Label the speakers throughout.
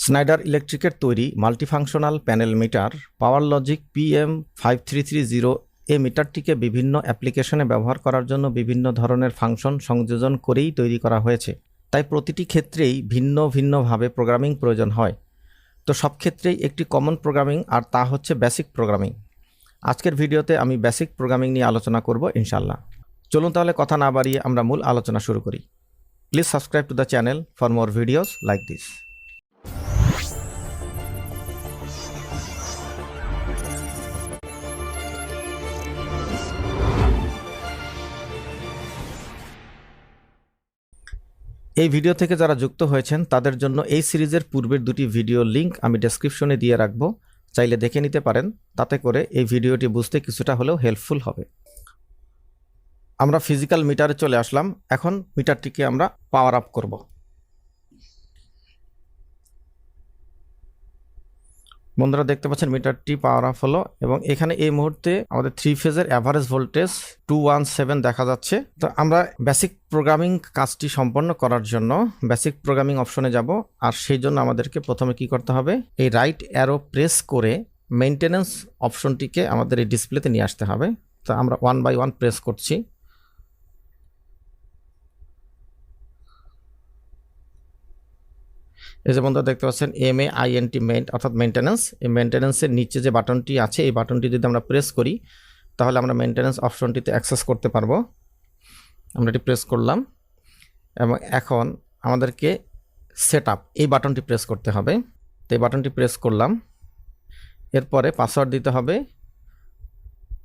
Speaker 1: Snyder ইলেকট্রিকের তৈরি multifunctional panel metre পাওয়ারলজিক PM5300 এই মিটারটিকে বিভিন্ন অ্যাপ্লিকেশনে ব্যবহার করার জন্য বিভিন্ন ধরনের ফাংশন সংযোজন করেই তৈরি করা হয়েছে। তাই প্রতিটি ক্ষেত্রেই ভিন্ন ভিন্নভাবে প্রোগ্রামিং প্রয়োজন হয়। তো সব ক্ষেত্রেই একটি কমন প্রোগ্রামিং, আর তা হচ্ছে বেসিক প্রোগ্রামিং। আজকের ভিডিওতে আমি বেসিক প্রোগ্রামিং নিয়ে আলোচনা করব ইনশাআল্লাহ। চলুন তাহলে কথা না বাড়িয়ে আমরা মূল আলোচনা শুরু করি। Please subscribe to the channel for more videos like this. এই ভিডিও থেকে যারা যুক্ত হয়েছেন তাদের জন্য এই সিরিজের পূর্বের দুটি ভিডিও লিংক আমি ডেসক্রিপশনে দিয়ে রাখব, চাইলে দেখে নিতে পারেন। তাতে করে এই ভিডিওটি বুঝতে কিছুটা হলেও হেল্পফুল হবে। আমরা ফিজিক্যাল মিটারে চলে আসলাম। এখন মিটারটিকে আমরা পাওয়ার আপ করব। বন্ধুরা দেখতে পাচ্ছেন মিটারটি পাওয়ার আপ হলো, এবং এখানে এই মুহূর্তে আমাদের 3 ফেজের অ্যাভারেজ ভোল্টেজ 217 দেখা যাচ্ছে। তো আমরা বেসিক প্রোগ্রামিং কাজটি সম্পন্ন করার জন্য বেসিক প্রোগ্রামিং অপশনে যাব, আর সেই জন্য আমাদেরকে প্রথমে কি করতে হবে, এই রাইট অ্যারো প্রেস করে মেইনটেনেন্স অপশনটিকে আমাদের এই ডিসপ্লেতে নিয়ে আসতে হবে। তো আমরা 1 বাই 1 প্রেস করছি। এই যে বন্ধুরা দেখতে পাচ্ছেন MAINT মেইন অর্থাৎ মেইনটেনেন্স। এই মেইনটেনেন্সের নিচে যে বাটনটি আছে, এই বাটনটি যদি আমরা প্রেস করি তাহলে আমরা মেইনটেনেন্স অপশনটিতে অ্যাক্সেস করতে পারবো। আমরা এটি প্রেস করলাম, এবং এখন আমাদেরকে সেটআপ এই বাটনটি প্রেস করতে হবে। তো এই বাটনটি প্রেস করলাম, এরপরে পাসওয়ার্ড দিতে হবে।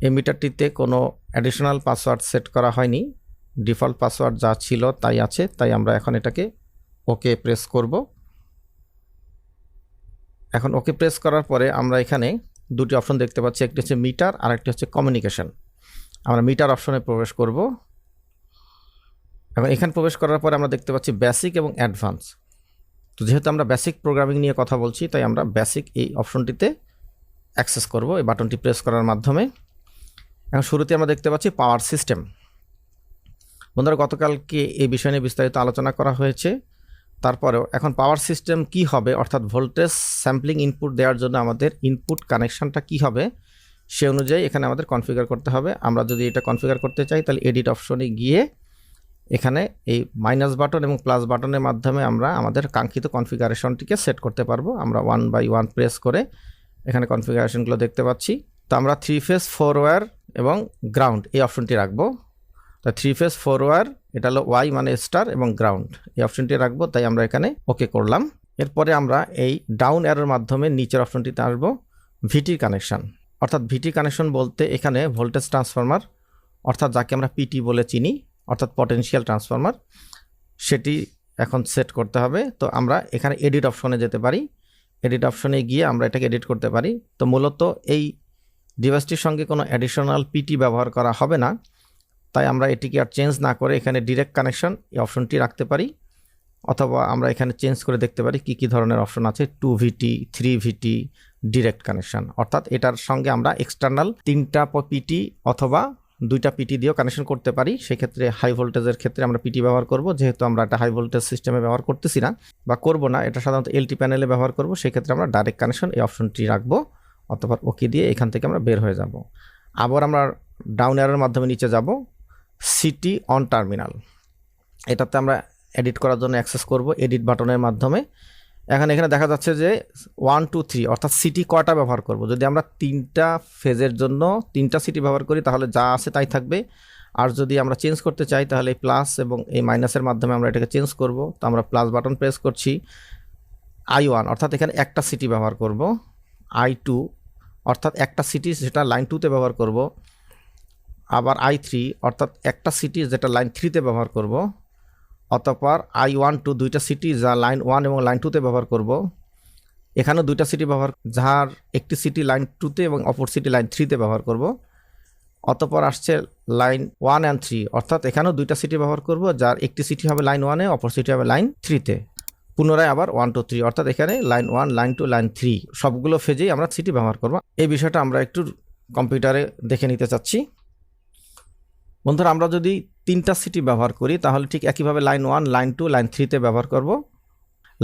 Speaker 1: এই মিটারটিতে কোনো অ্যাডিশনাল পাসওয়ার্ড সেট করা হয়নি, ডিফল্ট পাসওয়ার্ড যা ছিল তাই আছে। তাই আমরা এখন এটাকে ওকে প্রেস করব। এখন ওকে প্রেস করার পরে আমরা এখানে দুটি অপশন দেখতে পাচ্ছি, একটি হচ্ছে মিটার আর একটি হচ্ছে কমিউনিকেশন। আমরা মিটার অপশনে প্রবেশ করব। এবং এখানে প্রবেশ করার পরে আমরা দেখতে পাচ্ছি বেসিক এবং অ্যাডভান্স। তো যেহেতু আমরা বেসিক প্রোগ্রামিং নিয়ে কথা বলছি, তাই আমরা বেসিক এই অপশনটিতে অ্যাক্সেস করব এই বাটনটি প্রেস করার মাধ্যমে। এখন শুরুতে আমরা দেখতে পাচ্ছি পাওয়ার সিস্টেম। বন্ধুরা গতকালকে এই বিষয় নিয়ে বিস্তারিত আলোচনা করা হয়েছে। তারপরেও এখন পাওয়ার সিস্টেম কি হবে, অর্থাৎ ভোল্টেজ স্যাম্পলিং ইনপুট দেওয়ার জন্য আমাদের ইনপুট কানেকশনটা কি হবে সে অনুযায়ী এখানে আমাদের কনফিগার করতে হবে। আমরা যদি এটা কনফিগার করতে চাই তাহলে এডিট অপশনে গিয়ে এখানে এই মাইনাস বাটন এবং প্লাস বাটনের মাধ্যমে আমরা আমাদের কাঙ্ক্ষিত কনফিগারেশনটিকে সেট করতে পারবো। আমরা 1 বাই 1 প্রেস করে এখানে কনফিগারেশনগুলো দেখতে পাচ্ছি। তো আমরা 3 ফেজ 4 ওয়্যার এবং গ্রাউন্ড এই অপশনটি রাখবো। তো 3 ফেজ 4 ওয়্যার, এটা হলো ওয়াই মানে স্টার, এবং গ্রাউন্ড এই অপশনটি রাখবো। তাই আমরা এখানে ওকে করলাম। এরপরে আমরা এই ডাউন অ্যারোর মাধ্যমে নিচের অপশনটিতে আসবো ভিটি কানেকশন। অর্থাৎ ভিটি কানেকশন বলতে এখানে ভোল্টেজ ট্রান্সফরমার, অর্থাৎ যাকে আমরা পিটি বলে চিনি, অর্থাৎ পটেনশিয়াল ট্রান্সফরমার, সেটি এখন সেট করতে হবে। তো আমরা এখানে এডিট অপশনে যেতে পারি। এডিট অপশনে গিয়ে আমরা এটাকে এডিট করতে পারি। তো মূলত এই ডিভাইসটির সঙ্গে কোনো অ্যাডিশনাল পিটি ব্যবহার করা হবে না, তাই আমরা এটিকে আর চেঞ্জ না করে এখানে ডিরেক্ট কানেকশন এই অপশনটি রাখতে পারি, অথবা আমরা এখানে চেঞ্জ করে দেখতে পারি কি কি ধরনের অপশন আছে। 2VT, 3VT, ডিরেক্ট কানেকশন, অর্থাৎ এটার সঙ্গে আমরা এক্সটার্নাল 3টা পিটি অথবা 2টা পিটি দিয়েও কানেকশন করতে পারি। সেক্ষেত্রে হাই ভোল্টেজের ক্ষেত্রে আমরা পিটি ব্যবহার করব, যেহেতু আমরা একটা হাই ভোল্টেজ সিস্টেমে ব্যবহার করতেছি না বা করব না, এটা সাধারণত এলটি প্যানেলে ব্যবহার করব। সেক্ষেত্রে আমরা ডাইরেক্ট কানেকশন এই অপশনটি রাখবো, অথবা ওকে দিয়ে এখান থেকে আমরা বের হয়ে যাব। আবার আমরা ডাউন অ্যারোর মাধ্যমে নিচে যাব, সিটি অন টার্মিনাল, এটাতে আমরা এডিট করার জন্য অ্যাক্সেস করব এডিট বাটনের মাধ্যমে। এখানে দেখা যাচ্ছে যে 1 2 3 অর্থাৎ সিটি কয়টা ব্যবহার করব। যদি আমরা 3টা ফেজের জন্য 3টা সিটি ব্যবহার করি তাহলে যা আছে তাই থাকবে, আর যদি আমরা চেঞ্জ করতে চাই তাহলে এই প্লাস এবং এই মাইনাসের মাধ্যমে আমরা এটাকে চেঞ্জ করব। তো আমরা প্লাস বাটন প্রেস করছি। I1 অর্থাৎ এখানে একটা সিটি ব্যবহার করব। I2 অর্থাৎ একটা সিটি যেটা লাইন 2তে ব্যবহার করব। আবার I3 অর্থাৎ একটা সিটি যেটা লাইন 3তে ব্যবহার করব। অতঃপর I1 2 দুইটা সিটি যা লাইন 1 এবং লাইন 2তে ব্যবহার করব। এখানেও 2টা সিটি ব্যবহার, যার একটি সিটি লাইন 2তে এবং অপর সিটি লাইন 3তে ব্যবহার করব। অতঃপর আসছে লাইন 1 and 3 অর্থাৎ এখানেও 2টা সিটি ব্যবহার করব, যার একটি সিটি হবে লাইন 1-এ, অপর সিটি হবে লাইন 3-তে। পুনরায় আবার 1 2 3 অর্থাৎ এখানে লাইন 1, লাইন 2, লাইন 3 সবগুলো ফেজেই আমরা সিটি ব্যবহার করব। এই বিষয়টা আমরা একটু কম্পিউটারে দেখে নিতে চাচ্ছি। বন্ধুরা আমরা যদি 3টা সিটি ব্যবহার করি তাহলে ঠিক একইভাবে লাইন 1, লাইন 2, লাইন 3তে ব্যবহার করব।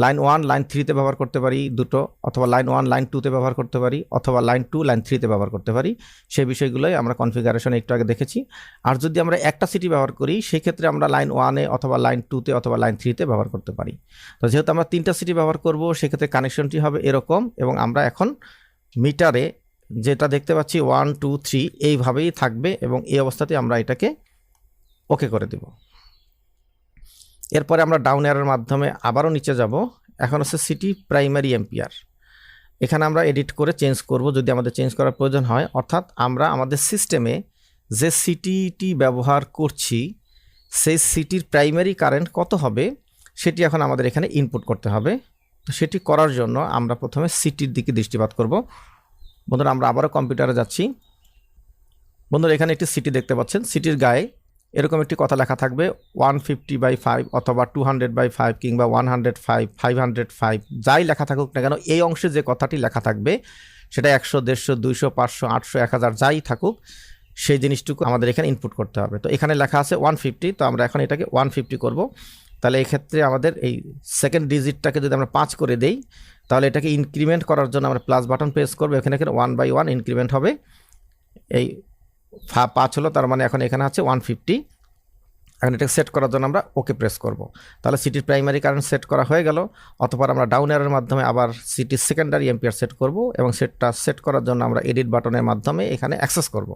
Speaker 1: লাইন 1 লাইন 3তে ব্যবহার করতে পারি দুটো, অথবা লাইন 1 লাইন 2তে ব্যবহার করতে পারি, অথবা লাইন 2 লাইন 3তে ব্যবহার করতে পারি। সেই বিষয়গুলোই আমরা কনফিগারেশনে একটু আগে দেখেছি। আর যদি আমরা একটা সিটি ব্যবহার করি সেই ক্ষেত্রে আমরা লাইন 1-এ অথবা লাইন 2তে অথবা লাইন 3তে ব্যবহার করতে পারি। তো যেহেতু আমরা 3টা সিটি ব্যবহার করব সেক্ষেত্রে কানেকশনটি হবে এরকম, এবং আমরা এখন মিটারে যেটা দেখতে পাচ্ছি 1 2 3 এইভাবেই থাকবে, এবং এই অবস্থাতে আমরা এটাকে ওকে করে দেব। এরপরে আমরা ডাউন অ্যারোর মাধ্যমে আবারও নিচে যাব। এখন হচ্ছে সিটি প্রাইমারি এম্পিয়ার, এখানে আমরা এডিট করে চেঞ্জ করব যদি আমাদের চেঞ্জ করার প্রয়োজন হয়। অর্থাৎ আমরা আমাদের সিস্টেমে যে সিটিটি ব্যবহার করছি সেই সিটির প্রাইমারি কারেন্ট কত হবে সেটি এখন আমাদের এখানে ইনপুট করতে হবে। তো সেটি করার জন্য আমরা প্রথমে সিটির দিকে দৃষ্টিপাত করব। বন্ধুরা আমরা আবারও কম্পিউটারে যাচ্ছি। বন্ধুরা এখানে একটি সিটি দেখতে পাচ্ছেন, সিটির গায়ে এরকম একটি কথা লেখা থাকবে 150/5 অথবা 200/5 কিংবা 105 505 যাই লেখা থাকুক না কেন, এই অংশে যে কথাটি লেখা থাকবে সেটা 100 150 200 500 800 1000 যাই থাকুক সেই জিনিসটুকু আমাদের এখানে ইনপুট করতে হবে। তো এখানে লেখা আছে 150, তো আমরা এখন এটাকে 150 করব। তাহলে এক্ষেত্রে আমাদের এই সেকেন্ড ডিজিটটাকে যদি আমরা 5 করে দেই তাহলে এটাকে ইনক্রিমেন্ট করার জন্য আমরা প্লাস বাটন প্রেস করব। এখানে 1/1 ইনক্রিমেন্ট হবে, এই 5 হলো, তার মানে এখন এখানে আছে 150। এখন এটাকে সেট করার জন্য আমরা ওকে প্রেস করব। তাহলে সিটির প্রাইমারি কারেন্ট সেট করা হয়ে গেল। অথবা আমরা ডাউন অ্যারোর মাধ্যমে আবার সিটির সেকেন্ডারি এম্পিয়ার সেট করব, এবং সেট করার জন্য আমরা এডিট বাটনের মাধ্যমে এখানে অ্যাক্সেস করব।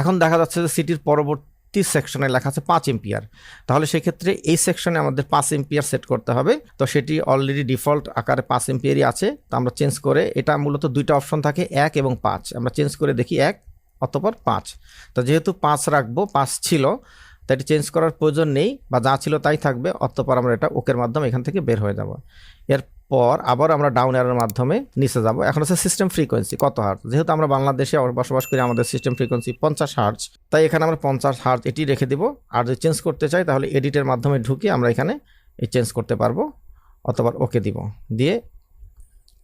Speaker 1: এখন দেখা যাচ্ছে যে সিটির পরবর্তী সেকশনে লেখা আছে 5 এম্পিয়ার। তাহলে সেক্ষেত্রে এই সেকশনে আমাদের 5 এম্পিয়ার সেট করতে হবে। তো সেটি অলরেডি ডিফল্ট আকারে 5 এম্পিয়ারই আছে। তো আমরা চেঞ্জ করে, এটা মূলত দুইটা অপশন থাকে 1 এবং 5, আমরা চেঞ্জ করে দেখি 1 অথবা 5। তো যেহেতু 5 রাখবো, 5 ছিল, তাই এটি চেঞ্জ করার প্রয়োজন নেই, বা যা ছিল তাই থাকবে। অতঃপর আমরা এটা ওকের মাধ্যমে এখান থেকে বের হয়ে যাব। এরপর আবার আমরা ডাউন অ্যারোর মাধ্যমে নিচে যাব। এখন হচ্ছে সিস্টেম ফ্রিকোয়েন্সি কত হার্জ। যেহেতু আমরা বাংলাদেশে বসবাস করি, আমাদের সিস্টেম ফ্রিকোয়েন্সি 50 হার্জ, তাই এখানে আমরা 50 হার্জ এটি রেখে দেব। আর যদি চেঞ্জ করতে চাই তাহলে এডিটের মাধ্যমে ঢুকে আমরা এখানে এই চেঞ্জ করতে পারবো, অথবা ওকে দিব দিয়ে।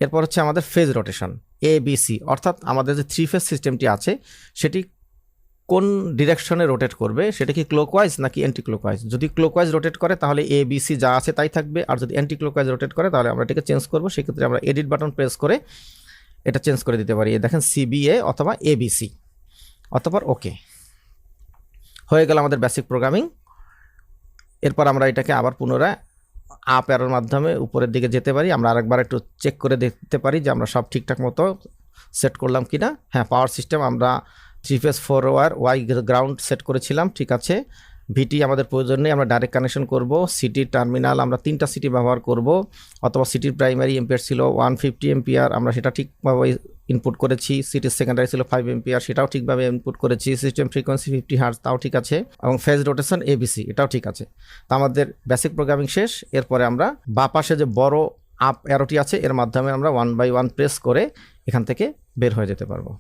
Speaker 1: এরপর হচ্ছে আমাদের ফেজ রোটেশন ABC, অর্থাৎ আমাদের যে 3 ফেজ সিস্টেমটি আছে সেটি কোন ডিরেকশনে রোটেট করবে, সেটা কি ক্লকওয়াইজ নাকি অ্যান্টি ক্লকওয়াইজ। যদি ক্লকওয়াইজ রোটেট করে তাহলে ABC যা আছে তাই থাকবে, আর যদি অ্যান্টি ক্লকওয়াইজ রোটেট করে তাহলে আমরা এটাকে চেঞ্জ করব। সেক্ষেত্রে আমরা এডিট বাটন প্রেস করে এটা চেঞ্জ করে দিতে পারি। দেখেন CBA অথবা ABC, অথবা ওকে হয়ে গেল আমাদের বেসিক প্রোগ্রামিং। এরপর আমরা এটাকে আবার পুনরায় আপ অ্যারোর মাধ্যমে উপরের দিকে যেতে পারি। আমরা আরেকবার একটু চেক করে দেখতে পারি যে আমরা সব ঠিকঠাক মতো সেট করলাম কিনা। হ্যাঁ, পাওয়ার সিস্টেম আমরা 3 phase 4 wire Y ground set করেছিলাম, ঠিক আছে। ভিটি আমাদের প্রয়োজন নেই, আমরা ডাইরেক্ট কানেকশন করব। সিটির টার্মিনাল আমরা 3টা সিটি ব্যবহার করব, অথবা সিটির প্রাইমারি এম্পিয়ার ছিল 150 এম্পিয়ার, আমরা সেটা ঠিকভাবে ইনপুট করেছি। সিটির সেকেন্ডারি ছিল 5 এম্পিয়ার, সেটাও ঠিকভাবে ইনপুট করেছি। সিস্টেম ফ্রিকোয়েন্সি 50 হার্জ, তাও ঠিক আছে, এবং ফেজ রোটেশন ABC এটাও ঠিক আছে। তো আমাদের বেসিক প্রোগ্রামিং শেষ। এরপরে আমরা বাঁ পাশে যে বড় আপ অ্যারোটি আছে এর মাধ্যমে আমরা 1/1 প্রেস করে এখান থেকে বের হয়ে যেতে পারবো।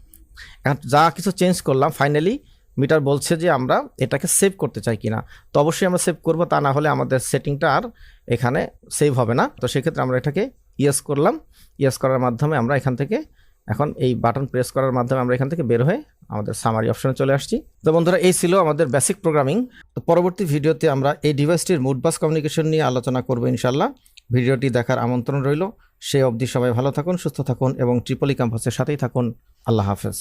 Speaker 1: এখন যা কিছু চেঞ্জ করলাম, ফাইনালি মিটার বলছে যে আমরা এটাকে সেভ করতে চাই কিনা। তো অবশ্যই আমরা সেভ করব, তা না হলে আমাদের সেটিংটা আর এখানে সেভ হবে না। তো সেক্ষেত্রে আমরা এটাকে ইয়েস করলাম। ইয়েস করার মাধ্যমে আমরা এখান থেকে এখন এই বাটন প্রেস করার মাধ্যমে আমরা এখান থেকে বের হয়ে আমাদের সামারি অপশনে চলে আসছি। তো বন্ধুরা, এই ছিল আমাদের বেসিক প্রোগ্রামিং। তো পরবর্তী ভিডিওতে আমরা এই ডিভাইসটির মোডবাস কমিউনিকেশন নিয়ে আলোচনা করব ইনশাল্লাহ। ভিডিওটি দেখার আমন্ত্রণ রইল। সেই অবধি সবাই ভালো থাকুন, সুস্থ থাকুন, এবং ট্রিপলি ক্যাম্পাসের সাথেই থাকুন। আল্লাহ হাফেজ।